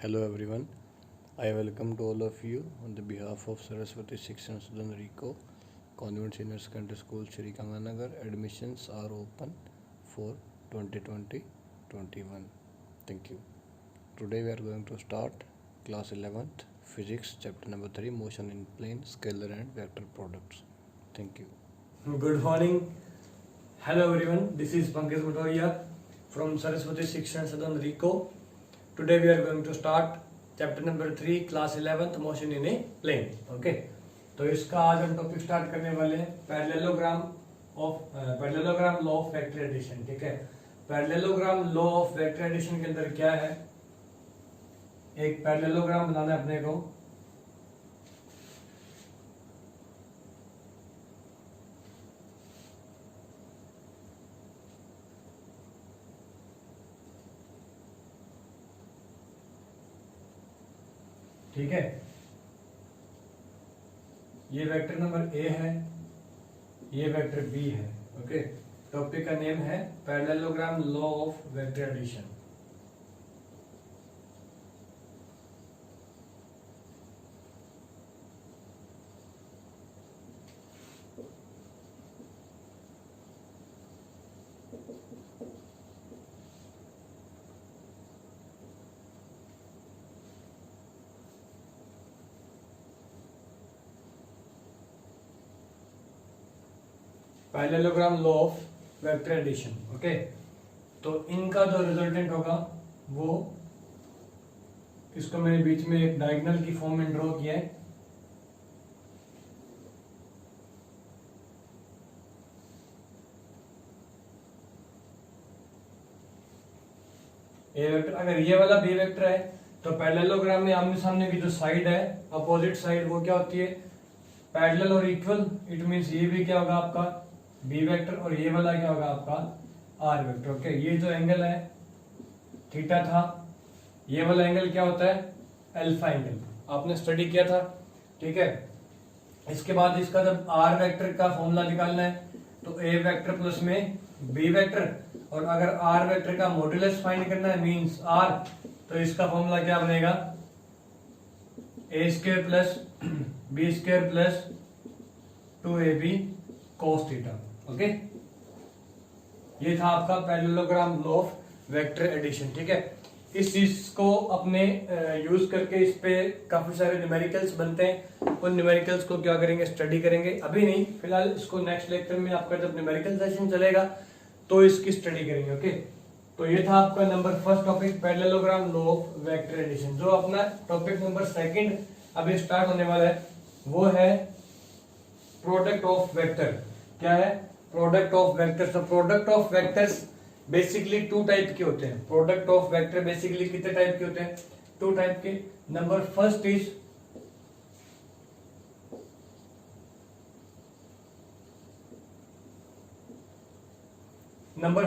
Hello everyone. I welcome to all of you on the behalf of Saraswati Shikshan Sudan Rico Convent Senior Secondary School Shri Kamanagar. Admissions are open for 2020-21. Thank you. Today we are going to start class 11th physics chapter number 3 motion in plane scalar and vector products. Thank you. Good morning. Hello everyone. This is Pankaj Bhutoria from Saraswati Shikshan Sudan Rico. Today we are going to start chapter number 3 class 11th motion in a plane. Okay. तो इसका आज हम topic start करने वाले हैं parallelogram law of vector addition. ठीक है. Parallelogram law of vector addition के अंदर क्या है, एक पैरेललोग्राम बनाना है अपने को. ठीक है. ये वेक्टर नंबर ए है, ये वेक्टर बी है. ओके. टॉपिक का नेम है parallelogram law of vector addition. Parallelogram law of vector addition. Okay. तो इनका जो रिजल्टेंट होगा वो, इसको मैंने बीच में एक डायगोनल की फॉर्म में ड्रॉ किया है. ए वेक्टर, अगर ये वाला बी वेक्टर है तो पैरेललोग्राम में आमने सामने की जो साइड है, अपोजिट साइड, वो क्या होती है, पैरेलल और इक्वल. इट मींस ये भी क्या होगा आपका बी वेक्टर और ये वाला क्या होगा आपका आर वेक्टर. ओके. ये जो एंगल है थीटा था, ये वाला एंगल क्या होता है, अल्फा एंगल. आपने स्टडी किया था. ठीक है. इसके बाद इसका जब आर वेक्टर का फॉर्मूला निकालना है तो ए वेक्टर प्लस में बी वेक्टर, और अगर आर वेक्टर का मॉड्यूलस फाइंड करना है मींस आर, तो इसका फॉर्मूला क्या बनेगा, A square plus B square plus 2ab cos theta. Okay. ये था आपका parallelogram law of vector addition. ठीक है. इस चीज को अपने यूज करके इस पे काफी सारे न्यूमेरिकल्स बनते हैं. उन न्यूमेरिकल्स को क्या करेंगे, स्टडी करेंगे. अभी नहीं, फिलहाल इसको नेक्स्ट लेक्चर में आपका जब न्यूमेरिकल सेशन चलेगा तो इसकी स्टडी करेंगे. ओके. तो ये था आपका number first topic parallelogram law of vector addition. जो अपना टॉपिक नंबर सेकंड अभी स्टार्ट होने वाला है वो है प्रोडक्ट ऑफ वेक्टर. क्या है, प्रोडक्ट ऑफ वेक्टर्स. तो product of vectors basically two type के होते हैं. प्रोडक्ट ऑफ वेक्टर बेसिकली कितने टाइप के होते हैं, टू टाइप के. Number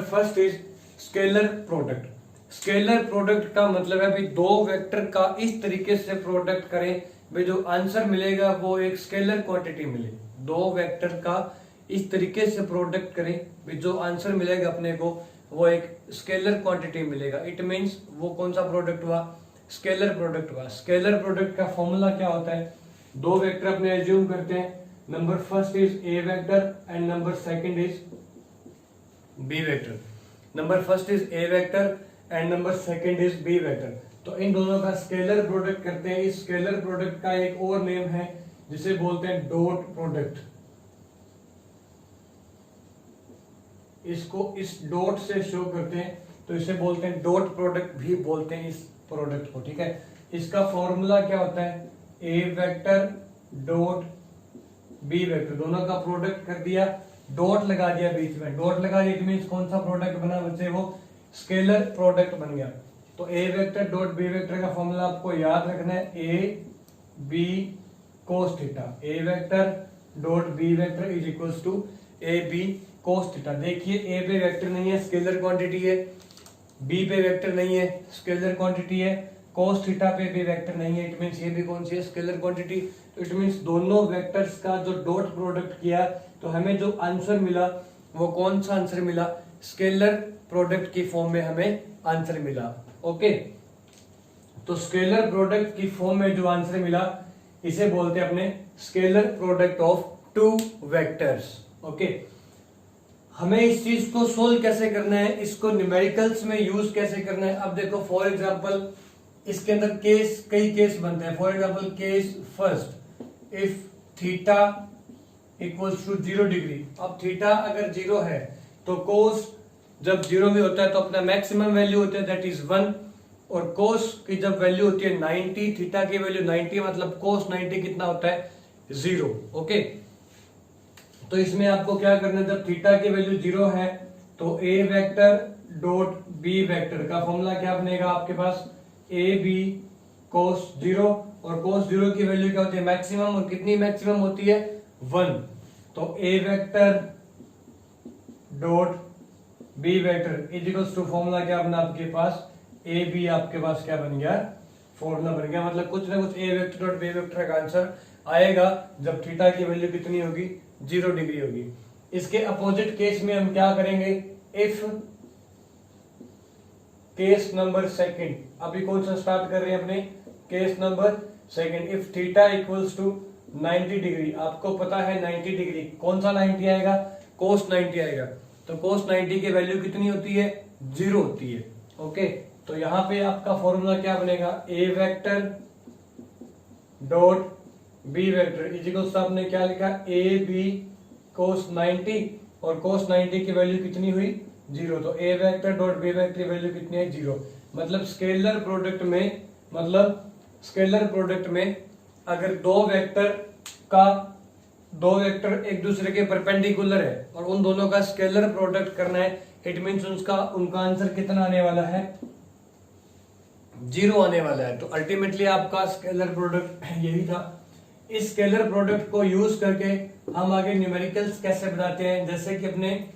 first is scalar product. Scalar product का मतलब है भाई दो वेक्टर का इस तरीके से प्रोडक्ट करें भाई जो आंसर मिलेगा वो एक स्केलर क्वांटिटी मिले. दो वेक्टर का इस तरीके से प्रोडक्ट करें भाई जो आंसर मिलेगा अपने को वो एक स्केलर क्वांटिटी मिलेगा. इट मींस वो कौन सा प्रोडक्ट हुआ, स्केलर प्रोडक्ट हुआ. स्केलर प्रोडक्ट का फॉर्मूला क्या होता है, दो वेक्टर अपने एज्यूम करते हैं. Number first is A vector and number second is B vector. Number first is A vector and number second is B vector. तो इन दोनों का स्केलर प्रोडक्ट करते हैं. इस स्केलर प्रोडक्ट का एक और नेम है जिसे बोलते हैं डॉट प्रोडक्ट. इसको इस डॉट से शो करते हैं तो इसे बोलते हैं डॉट प्रोडक्ट भी बोलते हैं इस प्रोडक्ट को. ठीक है. इसका फॉर्मूला क्या होता है, A vector dot B vector, दोनों का प्रोडक्ट कर दिया, डॉट लगा दिया बीच में. डॉट लगा दिया इट मींस कौन सा प्रोडक्ट बना बच्चे, वो स्केलर प्रोडक्ट बन गया. तो A vector dot B vector का फॉर्मूला आपको याद रखना है, A B cos theta. A vector dot B vector is equals to A B cos theta. देखिए ए पे वेक्टर नहीं है, स्केलर क्वांटिटी है. बी पे वेक्टर नहीं है, स्केलर क्वांटिटी है. कोस थीटा पे भी वेक्टर नहीं है. इट मींस ये भी कौन सी है, स्केलर क्वांटिटी. तो इट मींस दोनों वेक्टर्स का जो डॉट प्रोडक्ट किया तो हमें जो आंसर मिला वो कौन सा आंसर मिला, स्केलर प्रोडक्ट की फॉर्म में हमें आंसर मिला. ओके, तो स्केलर प्रोडक्ट की फॉर्म में जो आंसर मिला इसे बोलते हैं अपने scalar product of two vectors. Okay, हमें इस चीज को सोल्व कैसे करना है, इसको न्यूमेरिकल्स में यूज कैसे करना है। अब देखो फॉर एग्जांपल इसके अंदर केस, कई केस बनते हैं। For example case first, if theta equals to 0 degree. अब थीटा अगर 0 है तो कोस जब 0 में होता है तो अपना मैक्सिमम वैल्यू होता है दैट इज 1, और कोस की जब वैल्यू होती है 90, थीटा की वैल्यू 90 मतलब कोस 90 कितना होता है 0। ओके, तो इसमें आपको क्या करना है, जब थीटा की वैल्यू 0 है तो A vector dot B vector का फॉर्मूला क्या बनेगा आपके पास, ए बी कोस 0, और कोस 0 की वैल्यू क्या होती है मैक्सिमम, और कितनी मैक्सिमम होती है 1। तो A vector dot B vector is equals to formula क्या बना आपके पास, ए बी आपके पास क्या बन गया, फॉर्मूला बन गया। मतलब कुछ ना कुछ ए वेक्टर डॉट बी वेक्टर का आंसर आएगा जब थीटा की वैल्यू कितनी होगी, 0 डिग्री होगी। इसके अपोजिट केस में हम क्या करेंगे, इफ केस नंबर सेकंड, अभी कौन सा स्टार्ट कर रहे हैं अपने, case number second, if theta equals to 90 degree. आपको पता है 90 डिग्री कौन सा 90 आएगा, कोस 90 आएगा। तो कोस 90 की वैल्यू कितनी होती है, 0 होती है। ओके, तो यहां पे आपका फॉर्मूला क्या बनेगा, A vector dot B vector is equals to आपने क्या लिखा, ए बी कोस 90, और कोस 90 की वैल्यू कितनी हुई 0। तो A vector dot B vector की वैल्यू कितनी है 0। मतलब स्केलर प्रोडक्ट में अगर दो वेक्टर एक दूसरे के परपेंडिकुलर है और उन दोनों का स्केलर प्रोडक्ट करना है, इट मींस उनका आंसर कितना आने वाला है, 0 आने वाला है। तो अल्टीमेटली आपका स्केलर प्रोडक्ट यही था। इस स्केलर प्रोडक्ट को यूज करके हम आगे न्यूमेरिकल्स कैसे बनाते हैं, जैसे कि मैं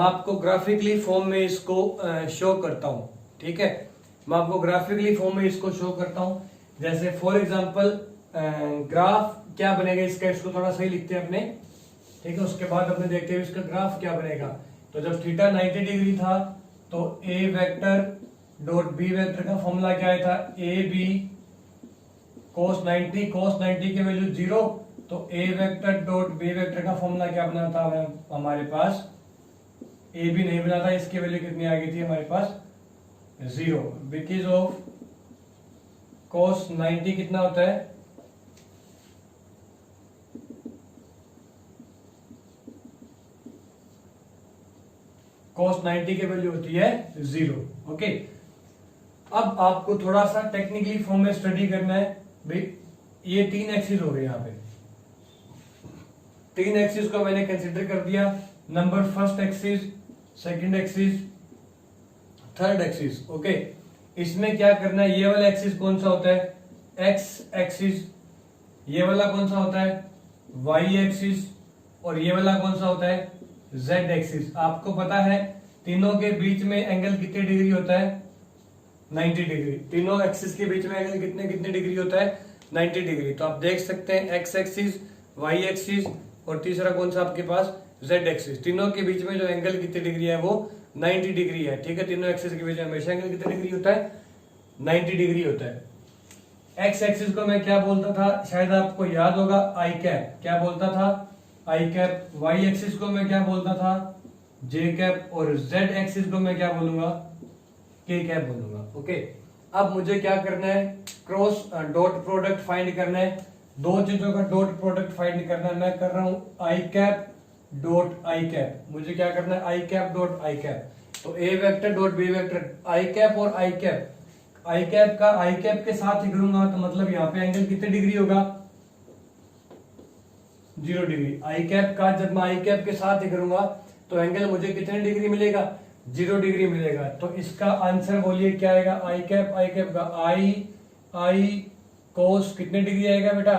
आपको ग्राफिकली फॉर्म में इसको शो करता हूं। ठीक है, मैं आपको ग्राफिकली फॉर्म में इसको शो करता हूं। जैसे फॉर एग्जांपल ग्राफ क्या बनेगा इसका, इसको थोड़ा सही लिखते हैं अपने। ठीक है, उसके बाद अपने देखते हैं इसका ग्राफ क्या बनेगा। तो जब थीटा 90 डिग्री था तो A vector dot B vector का फॉर्मूला क्या था, ए बी कोस 90, कोस 90 की वैल्यू 0, तो A vector dot B vector का फॉर्मूला क्या बना था हमारे पास, ए बी नहीं बना था, इसकी वैल्यू कितनी आ गई थी हमारे पास 0, बिकॉज ऑफ कोस 90 कितना होता है, कोस 90 की वैल्यू होती है 0। ओके, अब आपको थोड़ा सा टेक्निकली फॉर्म में स्टडी करना है भाई। ये 3 एक्सिस हो गए, यहाँ पे 3 एक्सिस को मैंने कंसिडर कर दिया, number first axis, second axis, third axis. Okay, इसमें क्या करना है, ये वाला एक्सिस कौन सा होता है, एक्स एक्सिस, ये वाला कौन सा होता है वाई एक्सिस, और ये वाला कौन सा होता है जेड एक्सिस। आपको पता है तीनों के बीच में एंगल कितने डिग्री होता है, 90 डिग्री। तीनों एक्सिस के बीच में एंगल कितने डिग्री होता है, 90 डिग्री। तो आप देख सकते हैं एक्स एक्सिस, वाई एक्सिस, और तीसरा कौन सा आपके पास जेड एक्सिस। तीनों के बीच में जो एंगल कितनी डिग्री है वो 90 डिग्री है। ठीक है, तीनों एक्सिस के बीच में हमेशा एंगल कितने डिग्री होता है, 90 डिग्री होता है। एक्स एक्सिस को मैं क्या बोलता था, शायद आपको याद होगा, आई कैप। क्या बोलता था, आई कैप। वाई एक्सिस को मैं क्या बोलता था, जे कैप, और जेड एक्सिस को मैं क्या बोलूंगा, के कैप बोलूंगा। ओके, अब मुझे क्या करना है, क्रॉस डॉट प्रोडक्ट फाइंड करना है। दो चीजों का डॉट प्रोडक्ट फाइंड करना है। मैं कर रहा हूं आई कैप डॉट आई कैप। मुझे क्या करना है, I cap dot I cap. तो A vector dot B vector, I cap और आई कैप। आई कैप का आई कैप के साथ ही करूंगा तो मतलब यहाँ पे एंगल कितने डिग्री होगा, 0 डिग्री। आई कैप का जब मैं आई कैप के साथ ही करूंगा तो एंगल मुझे कितने डिग्री मिलेगा, 0 डिग्री मिलेगा। तो इसका आंसर बोलिए क्या आएगा, आई कैप का आई कोस कितने डिग्री आएगा बेटा,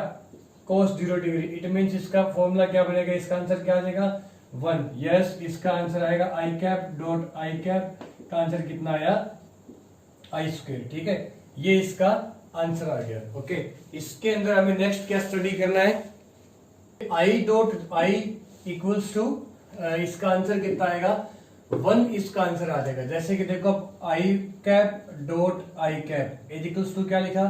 कोस 0 डिग्री। इट मींस इसका फॉर्मूला क्या बनेगा, इसका आंसर क्या आ जाएगा 1। यस, इसका आंसर आएगा आई कैप डॉट आई कैप का आंसर कितना आया, आई स्क्वायर। ठीक है, ये इसका आंसर आ गया। ओके, इसके अंदर हमें नेक्स्ट क्या स्टडी करना है, i dot i equals to, इसका आंसर कितना आएगा 1 इसका आंसर आ जाएगा। जैसे कि देखो I cap dot I cap is equals to क्या लिखा,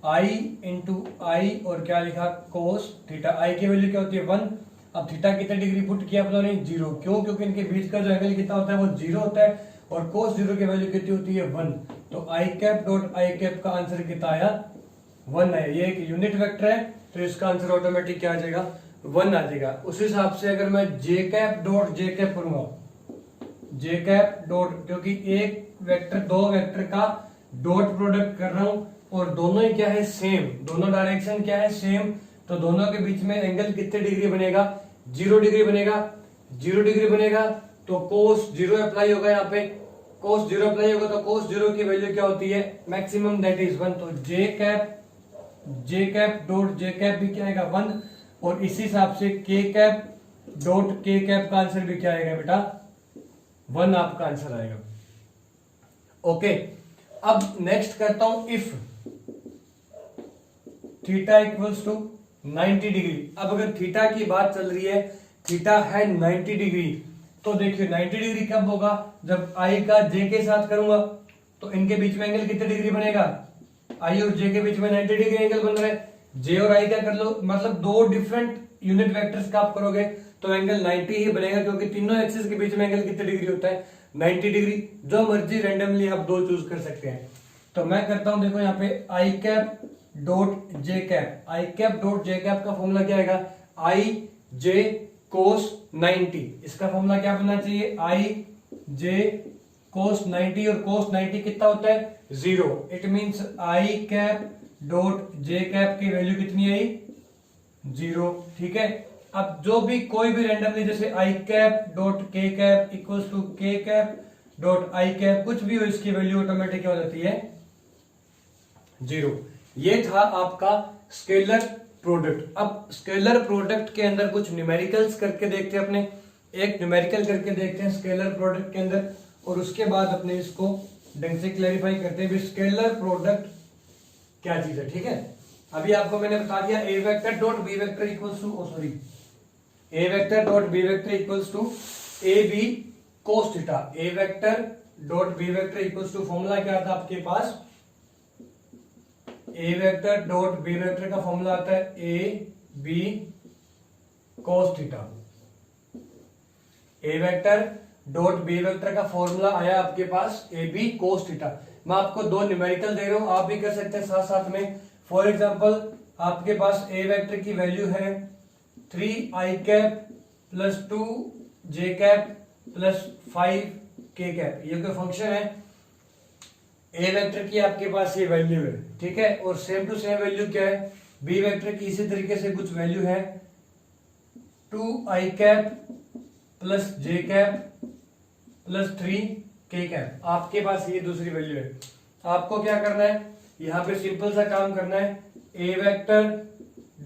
आई इंटू आई और क्या लिखा कोस थीटा। आई की वैल्यू क्या होती है 1। अब थीटा कितने डिग्री पुट किया आप लोगों ने 0। क्यों? क्योंकि इनके बीच का जो एंगल कितना होता है वो 0 होता है और कोस 0 की वैल्यू कितनी होती है 1। तो आई कैप डॉट आई कैप का आंसर कितना आया 1 है। ये एक यूनिट वेक्टर है तो इसका आंसर ऑटोमेटिक क्या आ जाएगा 1 आ जाएगा। उस हिसाब से अगर मैं जे कैप डॉट जे कैप करूंगा, जे कैप डॉट, क्योंकि एक वेक्टर दो वेक्टर का डॉट प्रोडक्ट कर रहा हूं और दोनों ही क्या है सेम, दोनों डायरेक्शन क्या है सेम, तो दोनों के बीच में एंगल कितने डिग्री बनेगा 0 डिग्री बनेगा। 0 डिग्री बनेगा तो कोस 0 अप्लाई होगा, यहाँ पे कोस 0 अप्लाई होगा तो कोस 0 की वैल्यू क्या होती है मैक्सिमम दैट इज 1। तो जे कैप डॉट जे कैप भी क्या आएगा 1 और इसी हिसाब से के कैप डॉट के कैप का आंसर भी क्या आएगा बेटा 1 आपका आंसर आएगा। ओके, अब नेक्स्ट करता हूं if theta equals to 90 degree. अब अगर थीटा की बात चल रही है, थीटा है 90 डिग्री, तो देखिए 90 डिग्री कब होगा जब आई का जे के साथ करूंगा तो इनके बीच में एंगल कितने डिग्री बनेगा, आई और जे के बीच में 90 डिग्री एंगल बन रहा है। जे और आई का कर लो, मतलब दो डिफरेंट यूनिट वेक्टर्स का आप करोगे तो एंगल 90 ही बनेगा, क्योंकि तीनों एक्सिस के बीच में एंगल कितने डिग्री होता है 90 डिग्री। जो मर्जी रैंडमली आप दो चूज कर सकते हैं। तो मैं करता हूं, देखो यहाँ पे आई cap dot J cap, i cap dot J cap का फॉर्मूला क्या आएगा आई जे कोस 90। इसका फॉर्मूला क्या बनना चाहिए आई जे कोस 90 और कोस 90 कितना होता है 0। It means i cap dot J cap की वैल्यू कितनी आई 0। ठीक है, अब जो भी कोई भी रैंडमली जैसे आई कैप डॉट के कैप इक्वल्स टू के कैप डॉट आई कैप कुछ भी हो इसकी वैल्यू ऑटोमेटिक हो जाती है 0। ये था आपका स्केलर प्रोडक्ट। अब स्केलर प्रोडक्ट के अंदर कुछ न्यूमेरिकल्स करके देखते हैं, अपने एक न्यूमेरिकल करके देखते हैं स्केलर प्रोडक्ट के अंदर और उसके बाद अपने इसको ढंग से क्लैरिफाई करते हैं भी स्केलर प्रोडक्ट क्या चीज है। ठीक है, अभी आपको मैंने बता दिया A vector dot B vector equals to A vector dot B vector equals to A B cos theta. A vector dot B vector equals to formula क्या था आपके पास, A vector dot B vector का formula आता है A B cos theta. A vector dot B vector का formula आया आपके पास ए बी कोस थीटा। मैं आपको दो न्यूमेरिकल दे रहा हूं, आप भी कर सकते हैं साथ साथ में। फॉर एग्जांपल आपके पास ए वेक्टर की वैल्यू है 3 i cap plus 2 J cap plus 5 k cap. ये कोई फंक्शन है, ए वेक्टर की आपके पास ये वैल्यू है। ठीक है, और सेम टू सेम वैल्यू क्या है बी वेक्टर की, इसी तरीके से कुछ वैल्यू है 2 आई कैप प्लस जे कैप प्लस 3 के कैप। आपके पास ये दूसरी वैल्यू है। आपको क्या करना है, यहाँ पे सिंपल सा काम करना है, A vector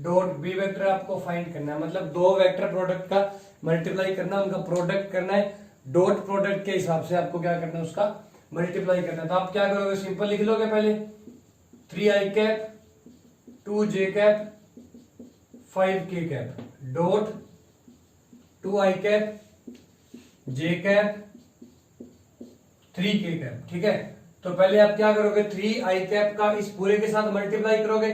dot B vector आपको फाइंड करना है, मतलब दो वेक्टर प्रोडक्ट का मल्टीप्लाई करना, उनका प्रोडक्ट करना है। डॉट प्रोडक्ट के हिसाब से आपको क्या करना है, उसका मल्टीप्लाई करना है। तो आप क्या करोगे, सिंपल लिख लोगे पहले 3 i cap 2 J cap 5 k cap dot 2 I cap j cap 3 के कैप। ठीक है, तो पहले आप क्या करोगे 3 आई कैप का इस पूरे के साथ मल्टीप्लाई करोगे।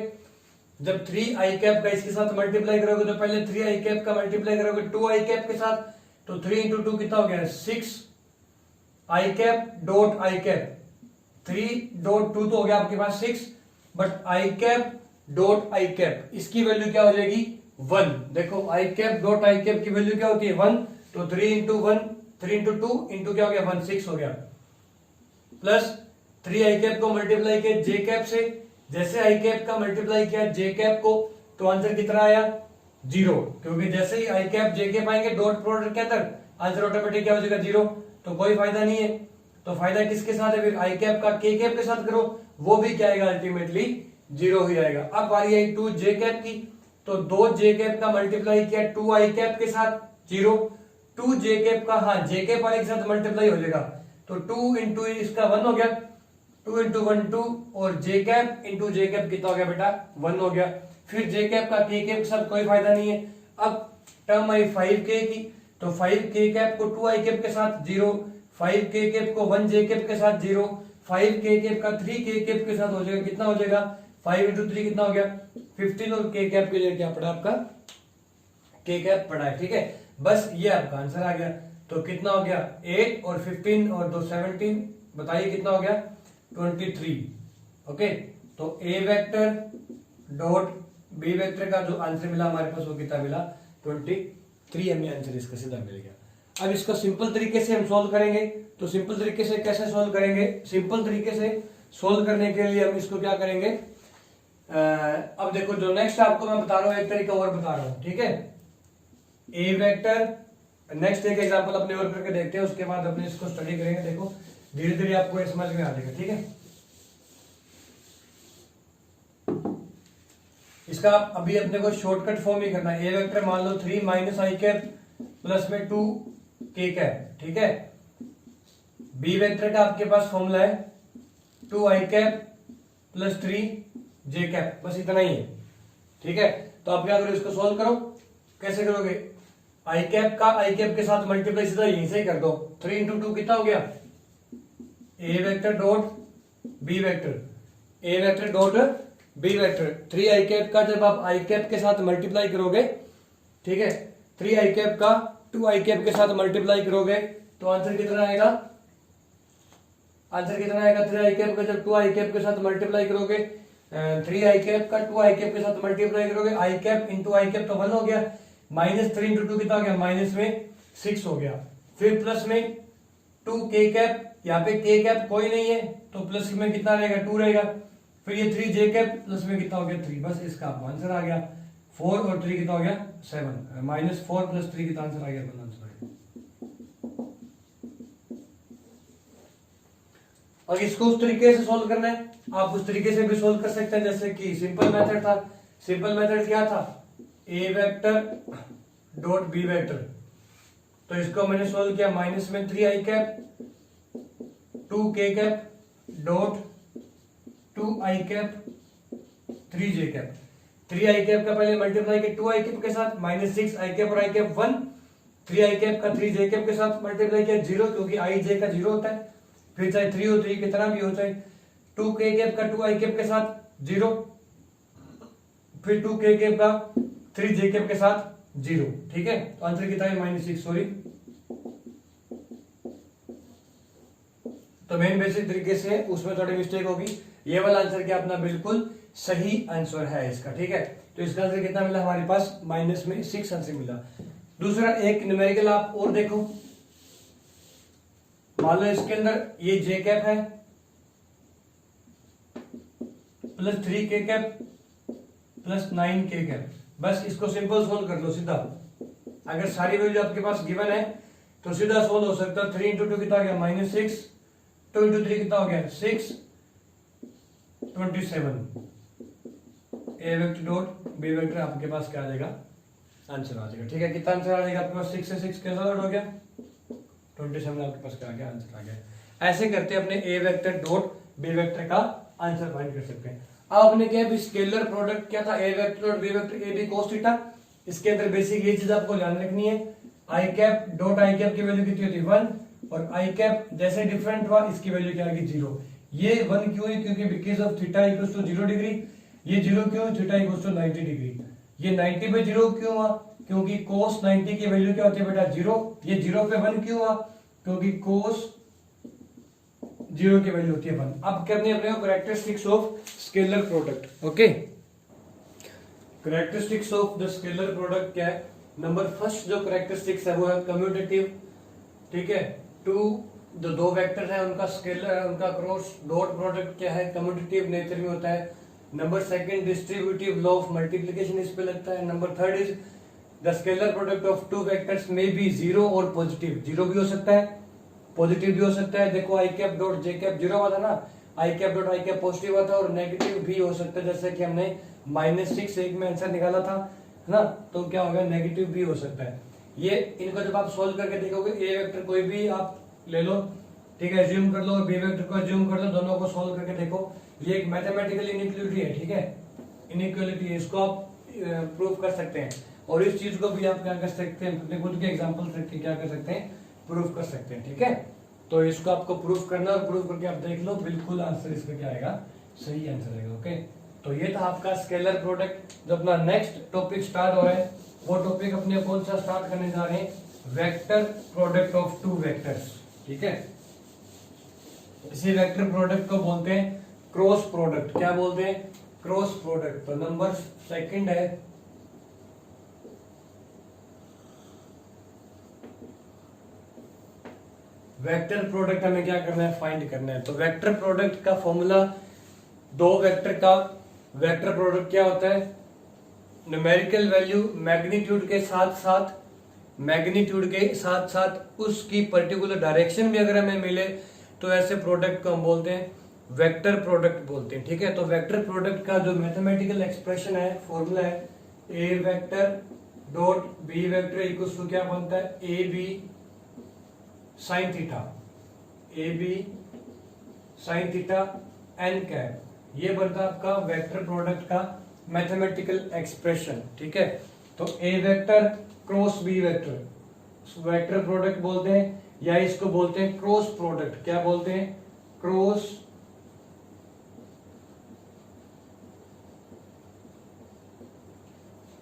जब 3 आई कैप का इसके साथ मल्टीप्लाई करोगे तो पहले 3 आई कैप का मल्टीप्लाई करोगे 2 आई कैप के साथ, तो 3 इंटू 2 कितना हो गया 6 I cap dot I cap 3 dot 2 तो हो गया आपके पास 6, but I cap dot I cap इसकी वैल्यू क्या हो जाएगी 1। देखो I cap dot I cap की वैल्यू क्या होती है 1, तो 3 इंटू 1 3 इंटू 2 इंटू क्या हो गया 1 6 हो गया, प्लस 3 आई कैप को मल्टीप्लाई किया जे कैप से, जैसे आई कैप का मल्टीप्लाई किया जे कैप को तो आंसर कितना आया 0, क्योंकि जैसे ही आई कैप जे कैप आएंगे डॉट प्रोडक्ट के अंदर आंसर ऑटोमेटिक क्या हो जाएगा 0, तो कोई फायदा नहीं है। तो फायदा किसके साथ है, फिर आई कैप का के कैप के साथ करो, वो भी क्या आएगा अल्टीमेटली 0 ही आएगा। अब बारी आई 2 जे कैप की, तो 2 जे कैप का मल्टीप्लाई किया 2 आई कैप के साथ 0, 2 जे कैप का हाँ जे कैप वाले के साथ मल्टीप्लाई हो जाएगा, तो 2 इंटू इसका 1 हो गया, 2 इंटू 1 2 और जे कैप इंटू जे कैप कितना हो गया बेटा 1 हो गया। फिर जे कैप का के कैप के साथ कोई फायदा नहीं है। अब टर्म आई 5 के की, तो 5 के कैप को 2 आई कैप के साथ 0, 5 k कैप को 1 j कैप के साथ 0, 5 k कैप का 3 k कैप के साथ हो जाएगा, कितना हो जाएगा 5 इंटू 3 कितना हो गया 15, और k कैप के लिए क्या पड़ा आपका k कैप पड़ा है, ठीक है। बस ये आपका आंसर आ गया। तो कितना हो गया 8 और 15 और 2 17, बताइए कितना हो गया 23। ओके, तो A vector dot B vector का जो आंसर मिला हमारे पास वो कितना मिला 23, हमें आंसर इसका सीधा मिल गया। अब इसको सिंपल तरीके से हम सॉल्व करेंगे। तो सिंपल तरीके से कैसे सॉल्व करेंगे, सिंपल तरीके से सॉल्व करने के लिए हम इसको क्या करेंगे, अब देखो जो नेक्स्ट आपको मैं बता रहा हूँ एक तरीका और बता रहा हूँ, ठीक है। ए वेक्टर, नेक्स्ट एक एग्जांपल अपने और करके देखते हैं, उसके बाद अपने इसको स्टडी करेंगे। देखो धीरे धीरे आपको ये समझ में आ जाएगा, ठीक है। इसका अभी अपने को शॉर्टकट फॉर्म ही करना है। ए वेक्टर मान लो 3 माइनस आई कैप प्लस में 2 के कैप, ठीक है। बी वेक्टर का आपके पास फॉर्मूला है 2 आई कैप प्लस 3 जे कैप, बस इतना ही है, ठीक है। तो आप क्या करो, इसको सोल्व करो। कैसे करोगे, आई कैप का आई कैप के साथ मल्टीप्लाई सीधा यहीं से ही कर दो। 3 इंटू 2 कितना हो गया, ए vector dot B vector, A vector dot B vector. 3 i cap का जब आप आई कैप के साथ मल्टीप्लाई करोगे, ठीक है, 3 आई कैप का 2 आई कैप के साथ मल्टीप्लाई करोगे तो आंसर कितना आएगा, आंसर कितना आएगा 3 आई कैप का जब 2 आई कैप के साथ मल्टीप्लाई करोगे, 3 आई कैप का 2 आई कैप के साथ मल्टीप्लाई करोगे, आई कैप इंटू आई कैप तो 1 हो गया, माइनस 3 इंटू 2 कितना हो गया, माइनस में 6 हो गया। फिर प्लस में 2 के कैप, यहाँ पे के कैप कोई नहीं है तो प्लस में कितना रहेगा 2 रहेगा। फिर ये 3 जे कैप प्लस में कितना हो गया 3, बस इसका आपको आंसर आ गया 4 और 3 कितना हो गया 7, माइनस 4 प्लस 3 कितना आंसर आ गया, आंसर आ गया। और इसको उस तरीके से सोल्व करना है, आप उस तरीके से भी सोल्व कर सकते हैं जैसे कि सिंपल मेथड था। सिंपल मेथड क्या था, A vector dot B vector, तो इसको मैंने सोल्व किया माइनस में 3 आई कैप 2 के cap dot 2 I cap 3 j cap. 3 i cap का पहले मल्टीप्लाई किया 2 आई कैप के साथ, माइनस 6 आई कैप और आई कैप 1, 3 आई कैप का 3 जे कैप के साथ मल्टीप्लाई किया 0, क्योंकि आई जे का 0 होता है। फिर चाहे 3 हो 3 कितना भी हो, चाहे 2 के कैप का 2 आई कैप के साथ 0, फिर 2 के कैप का 3 जे कैप के साथ 0, ठीक है। तो आंसर कितना है -6, सॉरी। तो मेन बेसिक तरीके से उसमें थोड़ी मिस्टेक होगी, ये वाला आंसर क्या अपना बिल्कुल सही आंसर है इसका, ठीक है। तो इसका आंसर कितना मिला हमारे पास -6 आंसर मिला। दूसरा एक न्यूमेरिकल आप और देखो, मान लो इसके अंदर ये जे कैप है प्लस 3 के कैप प्लस 9 के कैप, बस इसको सिंपल सोल्व कर लो सीधा। अगर सारी वैल्यू आपके पास गिवन है तो सीधा सोल्व हो सकता है। 3 इंटू 2 कितना हो गया -6, 2 इंटू 3 कितना हो गया 6, 27। ए वेक्टर डॉट बी वेक्टर आपके पास क्या आ जाएगा, आंसर आ जाएगा, ठीक है। कितना आंसर आ जाएगा आपके पास, 6 से 6 कैंसिल आउट हो गया, 27 आपके पास क्या आ गया, आंसर आ गया। ऐसे करते अपने ए वेक्टर डॉट बी वेक्टर का आंसर फाइंड कर सकते हैं। अब अपने क्या स्केलर प्रोडक्ट क्या था, A vector dot B vector A B cos theta. इसके अंदर बेसिक ये चीज आपको ध्यान रखनी है, I cap dot I cap की वैल्यू कितनी होती है 1, और आई कैप जैसे डिफरेंट हुआ इसकी वैल्यू क्या आएगी 0। ये 1 क्यों है, क्योंकि because of theta equals to 0 degree. ये 0 क्यों है, थीटा इक्वल्स टू 90 डिग्री। ये 90 पे 0 क्यों हुआ, क्योंकि cos 90 की वैल्यू क्या होती है बेटा 0। ये 0 पे 1 क्यों हुआ, क्योंकि cos 0 की वैल्यू होती है 1। अब करनी है अपने को characteristics of scalar product. Okay, characteristics of the scalar product क्या है, नंबर फर्स्ट जो कैरेक्टरिस्टिक्स है वो है कम्यूटेटिव, ठीक है। जो दो वेक्टर है उनका स्केलर, उनका क्रॉस डॉट प्रोडक्ट क्या है, कम्यूटेटिव नेचर में होता है। Number second distributive law of multiplication इस पे लगता है। Number third is the scalar product of two vectors में बी 0 और पॉजिटिव, 0 भी हो सकता है पॉजिटिव भी हो सकता है। देखो I cap dot J cap 0 हुआ था ना, I cap dot I cap positive हुआ था, और नेगेटिव भी हो सकता है, जैसे कि हमने -6 एक में आंसर निकाला था, है ना। तो क्या होगा, नेगेटिव भी हो सकता है। ये इनको जब आप सोल्व करके देखोगे, ए वेक्टर कोई भी आप ले लो, ठीक है, अज्यूम कर लो, बी वेक्टर को अज्यूम कर लो, दोनों को सोल्व करके देखो। ये एक मैथमेटिकल इनइक्वालिटी है, ठीक है, इनइक्वालिटी है, इसको आप प्रूव कर सकते हैं। और इस चीज को भी आप क्या कर सकते हैं, अपने खुद के एग्जांपल रख के क्या कर सकते हैं, प्रूव कर सकते हैं, ठीक है। तो इसको आपको प्रूफ करना और प्रूफ करके आप देख लो, बिल्कुल आंसर इसका क्या आएगा, सही आंसर आएगा। ओके, तो ये था आपका स्केलर प्रोडक्ट। जो अपना नेक्स्ट टॉपिक स्टार्ट हो रहा है वो टॉपिक अपने कौन सा स्टार्ट करने जा रहे हैं, vector product of two vectors. ठीक है, इसी वेक्टर प्रोडक्ट को बोलते हैं क्रॉस प्रोडक्ट। क्या बोलते हैं, क्रॉस प्रोडक्ट। तो नंबर सेकंड है वेक्टर प्रोडक्ट। हमें क्या करना है, फाइंड करना है। तो वेक्टर प्रोडक्ट का फॉर्मूला, दो वेक्टर का वेक्टर प्रोडक्ट क्या होता है, न्यूमेरिकल वैल्यू मैग्नीट्यूड के साथ साथ उसकी पर्टिकुलर डायरेक्शन भी अगर हमें मिले तो ऐसे प्रोडक्ट को हम बोलते हैं वेक्टर प्रोडक्ट बोलते हैं। ठीक है, तो वेक्टर प्रोडक्ट का जो मैथमेटिकल एक्सप्रेशन है, फॉर्मूला है A vector dot B vector equals to क्या बनता है, A B sine theta, A B sine theta N cap. ये बनता है आपका वेक्टर प्रोडक्ट का मैथमेटिकल एक्सप्रेशन। ठीक है, तो A vector cross B vector vector product बोलते हैं, या इसको बोलते हैं क्रॉस प्रोडक्ट। क्या बोलते हैं, क्रॉस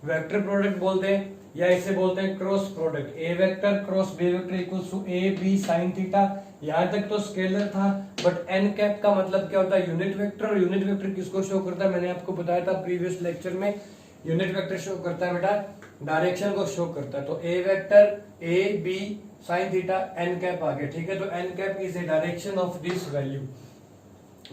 वेक्टर प्रोडक्ट बोलते हैं, या इसे बोलते हैं cross product. A vector cross B vector equals to A B sine theta. यहां तक तो स्केलर था, बट एन कैप का मतलब क्या होता है, यूनिट वेक्टर। और यूनिट वेक्टर किसको शो करता है, मैंने आपको बताया था प्रीवियस लेक्चर में, यूनिट वेक्टर शो करता है बेटा डायरेक्शन को शो करता है। तो A vector A B sine theta N cap आ गया। ठीक है, तो N cap is a direction of this value.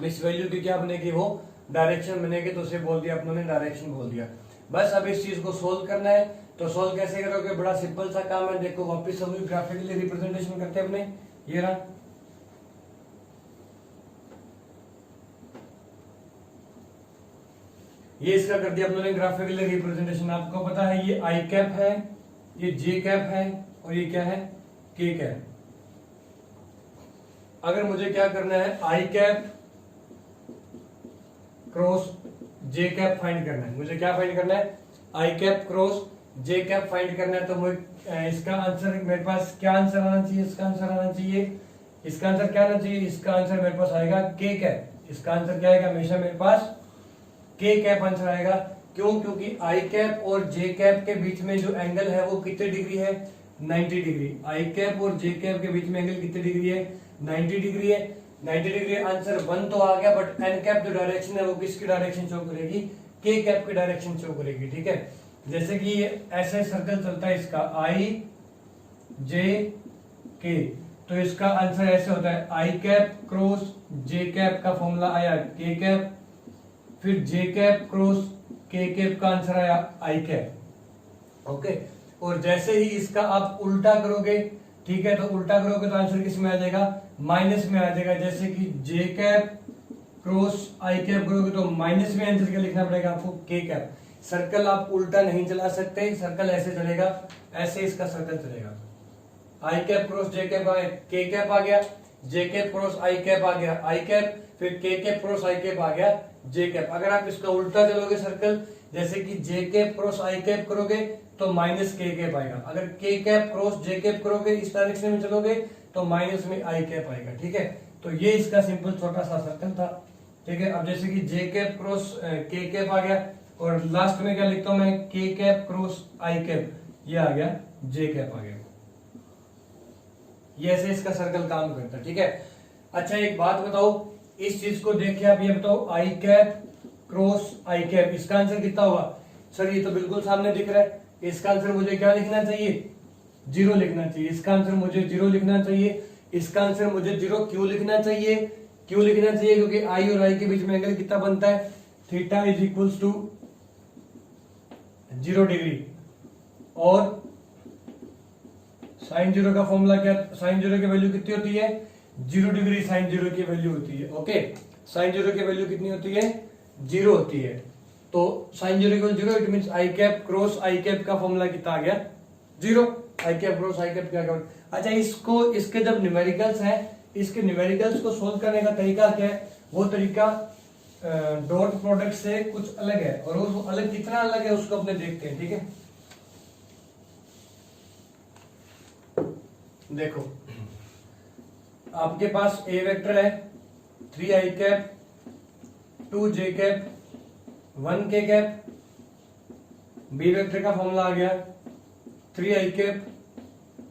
इस वैल्यू की क्या बनेगी, वो डायरेक्शन बनेगी। तो उसे बोल दिया अपनों ने, डायरेक्शन बोल दिया। बस अब इस चीज को सोल्व करना है। तो सोल्व कैसे करोगे, बड़ा सिंपल सा काम है। देखो वापस हम ग्राफिकली रिप्रेजेंटेशन करते हैं अपने, ये रहा, ये इसका कर दिया अपने ग्राफिकली रिप्रेजेंटेशन। आपको पता है ये आई कैप है, ये जे कैप है, और ये क्या है, के कैप। अगर मुझे क्या करना है, I cap cross J cap find करना है, मुझे क्या फाइंड करना है, I cap cross J cap find करना है। तो मुझे इसका आंसर, मेरे पास क्या आंसर आना चाहिए, इसका आंसर आना चाहिए, इसका आंसर क्या आना चाहिए, इसका आंसर मेरे पास आएगा के कैप। इसका आंसर क्या आएगा, हमेशा मेरे पास के कैप आंसर आएगा। क्यों, क्योंकि आई कैप और जे कैप के बीच में जो एंगल है वो कितने डिग्री है, 90 डिग्री। आई कैप और जे कैप के बीच में एंगल कितने डिग्री है, 90 डिग्री है। 90 डिग्री आंसर 1 तो आ गया, बट एन कैप जो डायरेक्शन है वो किसकी डायरेक्शन शो करेगी, के कैप की डायरेक्शन शो करेगी। ठीक है, जैसे कि ये ऐसे सर्कल चलता है इसका आई जे के, तो इसका आंसर ऐसे होता है I cap cross J cap का फॉर्मूला आया के कैप, फिर जे कैप क्रॉस के कैप का आंसर आया आई कैप। ओके, और जैसे ही इसका आप उल्टा करोगे, ठीक है, तो उल्टा करोगे तो आंसर किस में आ जाएगा, माइनस में आ जाएगा। जैसे कि जे कैप क्रॉस आई कैप करोगे तो माइनस में आंसर क्या लिखना पड़ेगा आपको, के कैप। सर्कल आप उल्टा नहीं चला सकते, सर्कल ऐसे चलेगा, ऐसे इसका सर्कल चलेगा। आई कैप क्रॉस जे कैप आया, के कैप आ गया, जे कैप क्रॉस आई कैप आ गया आई कैप, फिर के कैप क्रॉस आई कैप आ गया जे कैप। अगर आप इसका उल्टा चलोगे सर्कल, जैसे कि जे कैप क्रॉस आई कैप करोगे तो माइनस के कैप आएगा। अगर के कैप क्रॉस जे कैप करोगे, इस डायरेक्शन में चलोगे तो माइनस में आई कैप आएगा। ठीक है, तो ये इसका सिंपल छोटा सा सर्कल था। ठीक है, अब जैसे कि जे कैप क्रॉस के कैप आ गया, और लास्ट में क्या लिखता हूं मैं, के कैप क्रॉस आई कैप, ये आ गया जे कैप आ गया। ये ऐसे इसका सर्कल काम करता है। ठीक है, अच्छा एक बात बताओ, इस चीज को देखिए आप, ये बताओ आई कैप क्रॉस आई कैप, इसका आंसर कितना होगा। सर ये तो बिल्कुल सामने दिख रहा है, इसका आंसर मुझे क्या लिखना चाहिए, 0 लिखना चाहिए। इसका आंसर मुझे 0 लिखना चाहिए। इसका आंसर मुझे 0 क्यों लिखना चाहिए, क्यों लिखना चाहिए, क्योंकि आई और आई के बीच में एंगल कितना बनता है, theta is equals to 0 degree. और साइन 0 का फॉर्मूला क्या, साइन 0 की वैल्यू कितनी होती है, 0 डिग्री साइन 0 की वैल्यू होती है। ओके, साइन 0 की वैल्यू कितनी होती है, 0 होती है। तो sine 0 equal 0, it means i cap cross i cap का फॉर्मूला कितना आ गया, 0। I cap cross i cap क्या क्या। अच्छा, इसको, इसके जब न्यूमेरिकल्स हैं, इसके न्यूमेरिकल्स को सोल्व करने का तरीका क्या है, वो तरीका डॉट प्रोडक्ट से कुछ अलग है। और वो अलग कितना अलग है उसको अपने देखते हैं। ठीक है, देखो आपके पास ए वेक्टर है 3i cap 2j cap 1k cap, B vector का फॉर्मूला आ गया 3i cap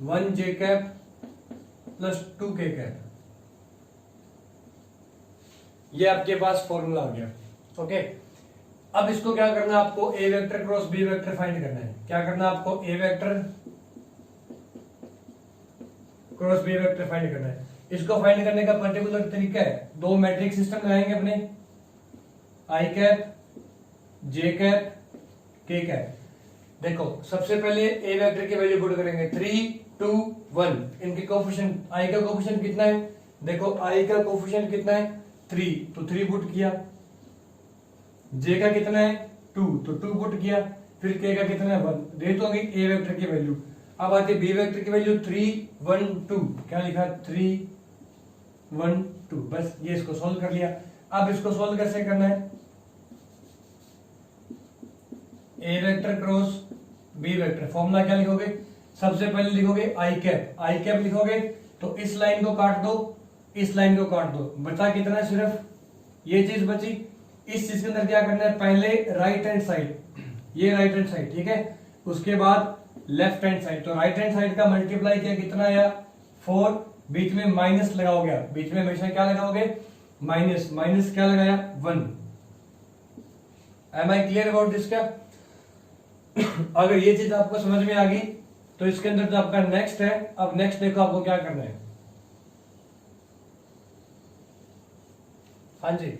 1j cap plus 2k cap, ये आपके पास फॉर्मूला आ गया। ओके, अब इसको क्या करना है आपको, A vector cross B vector find करना है। क्या करना है आपको, A vector cross B vector find करना है। इसको फाइंड करने का पर्टिकुलर तरीका है, दो मैट्रिक्स सिस्टम लगाएंगे अपने, आई cap j cap k cap. देखो सबसे पहले ए वेक्टर की वैल्यू पुट करेंगे 3 2 1, इनके कोफिशिएंट, आई का कोफिशिएंट कितना है, देखो आई का कोफिशिएंट कितना है 3, तो 3 पुट किया, जे का कितना है 2, तो 2 पुट किया, फिर के का कितना है 1, दे तो गई ए वेक्टर की वैल्यू। अब आती है बी वेक्टर की वैल्यू 3 1 2, क्या लिखा 3 1 2, बस ये इसको सोल्व कर लिया। अब इसको सोल्व कैसे करना है, A vector cross B vector, formula क्या लिखोगे, सबसे पहले लिखोगे आई कैप लिखोगे, तो इस लाइन को काट दो, इस लाइन को काट दो, बचा कितना है, सिर्फ ये चीज बची। इस चीज के अंदर क्या करना है, पहले राइट हैंड साइड, ये राइट हैंड साइड, ठीक है, उसके बाद लेफ्ट हैंड साइड, तो राइट हैंड साइड का मल्टीप्लाई किया, कितना आया 4, बीच में माइनस लगाओगे, बीच में हमेशा क्या लगाओगे माइनस, माइनस क्या लगाया 1। Am I clear about this? क्या अगर ये चीज आपको समझ में आ गई तो इसके अंदर जो आपका नेक्स्ट है, अब नेक्स्ट देखो आपको क्या करना है। हाँ जी,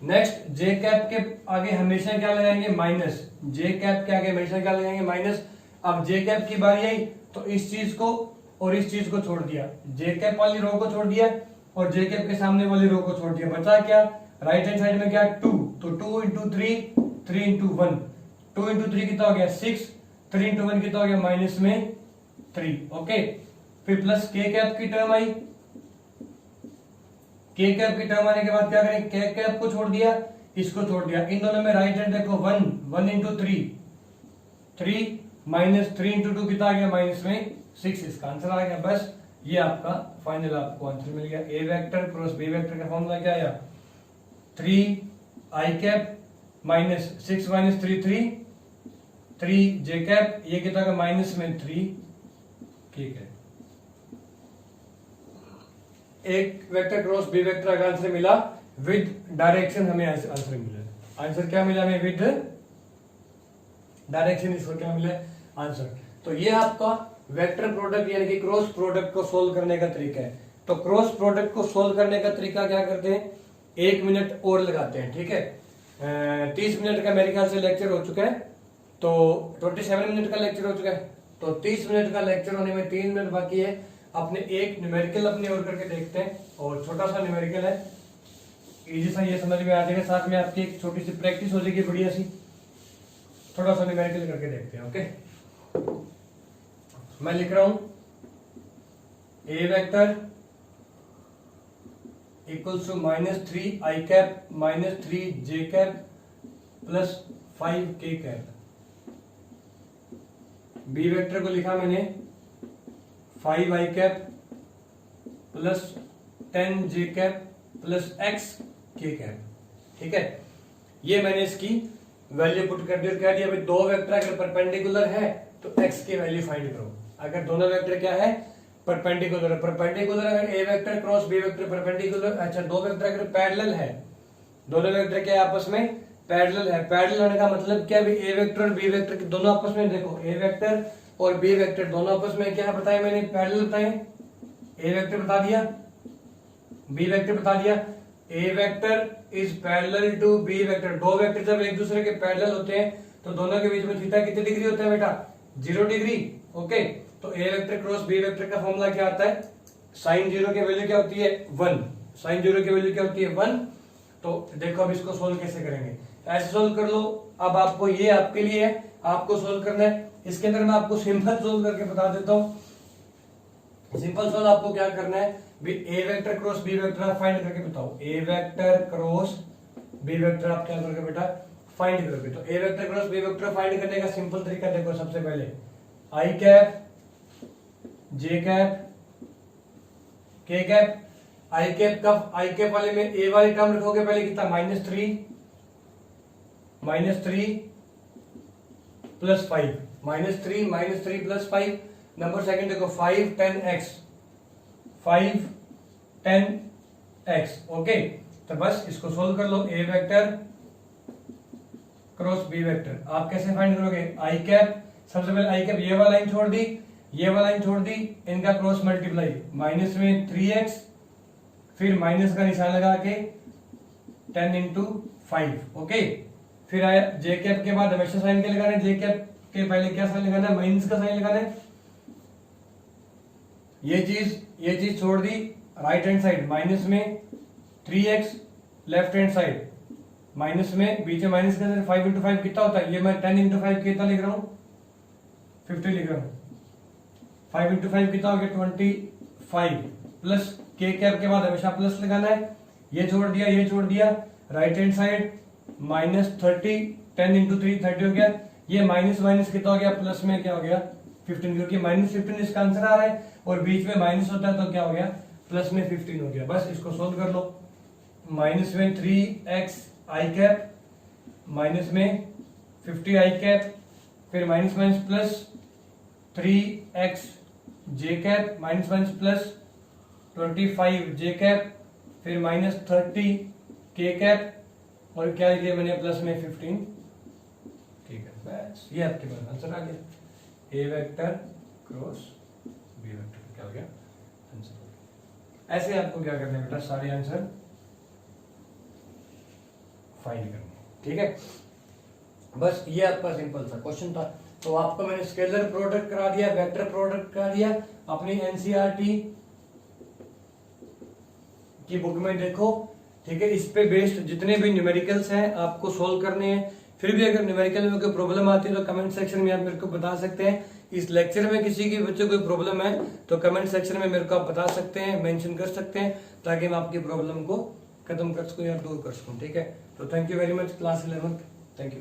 नेक्स्ट जे कैप के आगे हमेशा क्या लगाएंगे माइनस, जे कैप के आगे हमेशा क्या लगाएंगे माइनस। अब जे कैप की बारी आई तो इस चीज को और इस चीज को छोड़ दिया, जे कैप वाली रो को छोड़ दिया और जे कैप के सामने वाली रो को छोड़ दिया, बचा क्या, राइट हैंड साइड में क्या 2, तो 2 इंटू 3 इंटू 1, 2 इंटू 3 कितना हो गया 6, 3 इंटू 1 कितना हो गया माइनस में 3। ओके, फिर प्लस के कैप की टर्म आई, के कैप की टर्म आने के बाद क्या करें, के कैप को छोड़ दिया, इसको छोड़ दिया, इन दोनों में राइट हैंड देखो 1 इंटू 3 माइनस 3 इंटू 2 कितना आ गया माइनस में 6, इसका आंसर आ गया। बस ये आपका फाइनल आपको आंसर मिल गया। ए वेक्टर क्रॉस बी वेक्टर का फॉर्मूला क्या आया, 3 i cap minus 6 minus 3 j cap, ये कितना का माइनस में 3, ठीक है। एक वेक्टर क्रॉस बी वेक्टर का आंसर मिला विद डायरेक्शन, हमें आंसर मिला। आंसर क्या मिला हमें, विद डायरेक्शन, इसको क्या मिला आंसर। तो ये आपका वेक्टर प्रोडक्ट यानी कि क्रॉस प्रोडक्ट को सोल्व करने का तरीका है। तो क्रॉस प्रोडक्ट को सोल्व करने का तरीका क्या करते हैं, 1 मिनट और लगाते हैं, ठीक है। 30 मिनट का मेरे ख्याल से लेक्चर हो चुका है, तो 27 मिनट का लेक्चर हो चुका है, तो 30 मिनट का लेक्चर होने में 3 मिनट बाकी है। अपने एक न्यूमेरिकल अपने और करके देखते हैं, और छोटा सा न्यूमेरिकल है, इजी सा, ये समझ में आ जाएगा, साथ में आपकी एक छोटी सी प्रैक्टिस हो जाएगी बढ़िया सी। थोड़ा सा न्यूमेरिकल करके देखते हैं। ओके, मैं लिख रहा हूं A vector equals to -3 i cap -3 j cap plus 5 k cap. B vector को लिखा मैंने 5 i cap plus 10 j cap plus x k cap, ठीक है। ये मैंने इसकी वैल्यू पुट कर दी और कह दिया भाई दो वेक्टर अगर परपेंडिकुलर है तो x की वैल्यू फाइंड करो। अगर दोनों वेक्टर क्या है, परपेंडिकुलर है, परपेंडिकुलर अगर A vector cross B vector perpendicular, अच्छा दो वेक्टर अगर पैरेलल है, दोनों वेक्टर क्या आपस में पैरेलल है। पैरेलल होने का मतलब क्या है, ए वेक्टर और बी वेक्टर के दोनों आपस में, देखो ए वेक्टर और बी वेक्टर दोनों आपस में क्या बताया मैंने, पैरेलल बताए। ए वेक्टर बता दिया, बी वेक्टर बता दिया, A vector is parallel to B vector. दो वेक्टर जब एक दूसरे के पैरेलल होते हैं तो दोनों के बीच में थीटा कितने डिग्री होता है बेटा, 0 डिग्री। ओके, तो A vector cross B vector का फॉर्मूला क्या आता है, साइन 0 की वैल्यू क्या होती है 1, साइन 0 की वैल्यू क्या होती है 1। तो देखो अब इसको सोल्व कैसे करेंगे, ऐसे सोल्व कर लो। अब आपको ये आपके लिए है, आपको सोल्व करना है। इसके अंदर मैं आपको सिंपल सोल्व करके बता देता हूं। सिंपल सोल्व आपको क्या करना है, A vector cross B vector find करके बताओ। A vector cross B vector आप क्या करोगे बेटा, फाइंड करोगे। तो A vector cross B vector find करने का सिंपल तरीका देखो, सबसे पहले i cap j cap k cap, i cap का आई कैप वाले में ए वाली टर्म रखोगे पहले कितना -3 प्लस 5 -3 प्लस 5 नंबर सेकंड देखो 5 10 x ओके। तो बस इसको सोल्व कर लो, ए वेक्टर क्रॉस बी वेक्टर आप कैसे फाइंड करोगे? आई कैप, सबसे पहले आई कैप ये वाला लाइन छोड़ दी, ये वाला लाइन छोड़ दी, इनका क्रॉस मल्टीप्लाई माइनस में 3x, फिर माइनस का निशान लगा के 10 into 5 ओके। फिर आया जे कैप के बाद हमेशा साइन क्या लगाना है? जे कैप के पहले क्या साइन लगाना है? माइनस का साइन लगाना है। ये चीज छोड़ दी, राइट हैंड साइड माइनस में 3x, left hand side minus में, बीच में माइनस का 5 into 5 कितना होता है? ये मैं 10 into 5 कितना लिख रहा हूं? 50 लिख रहा हूं। 5 into 5 कितना हो गया? 25 प्लस के कैप के बाद हमेशा प्लस लगाना है। ये छोड़ दिया, राइट हैंड साइड -30, 10 into 3 30 हो गया। ये माइनस कितना हो गया? प्लस में क्या हो गया? 15, क्योंकि -15 इसका आंसर आ रहा है और बीच में माइनस होता है तो क्या हो गया? प्लस में 15 हो गया। बस इसको सोल्व कर लो, माइनस में 3x आई कैप, माइनस में 50 आई कैप, फिर माइनस प्लस 3x जे कैप, माइनस प्लस 25 जे कैप, फिर -30 के कैप और क्या लिया मैंने? प्लस में 15। ठीक है, बस ये आपके पास आंसर आ गया। ए वेक्टर क्रॉस बी वेक्टर क्या हो गया? आंसर हो गया। ऐसे आपको क्या करना है बेटा? सारे आंसर फाइंड करने, ठीक है। बस ये आपका सिंपल सा क्वेश्चन था। तो आपको मैंने स्केलर प्रोडक्ट करा दिया, वेक्टर प्रोडक्ट करा दिया। अपनी एनसीईआरटी की बुक में देखो, ठीक है। इस पे बेस्ड जितने भी न्यूमेरिकल्स हैं आपको सोल्व करने हैं। फिर भी अगर न्यूमेरिकल में कोई प्रॉब्लम आती है तो कमेंट सेक्शन में आप मेरे को बता सकते हैं। इस लेक्चर में किसी के बच्चे कोई प्रॉब्लम है तो कमेंट सेक्शन में मेरे को आप बता सकते हैं, मेंशन कर सकते हैं, ताकि मैं आपकी प्रॉब्लम को खत्म कर सकूं या दूर कर सकूं, ठीक है। तो thank you very much class 11, thank you.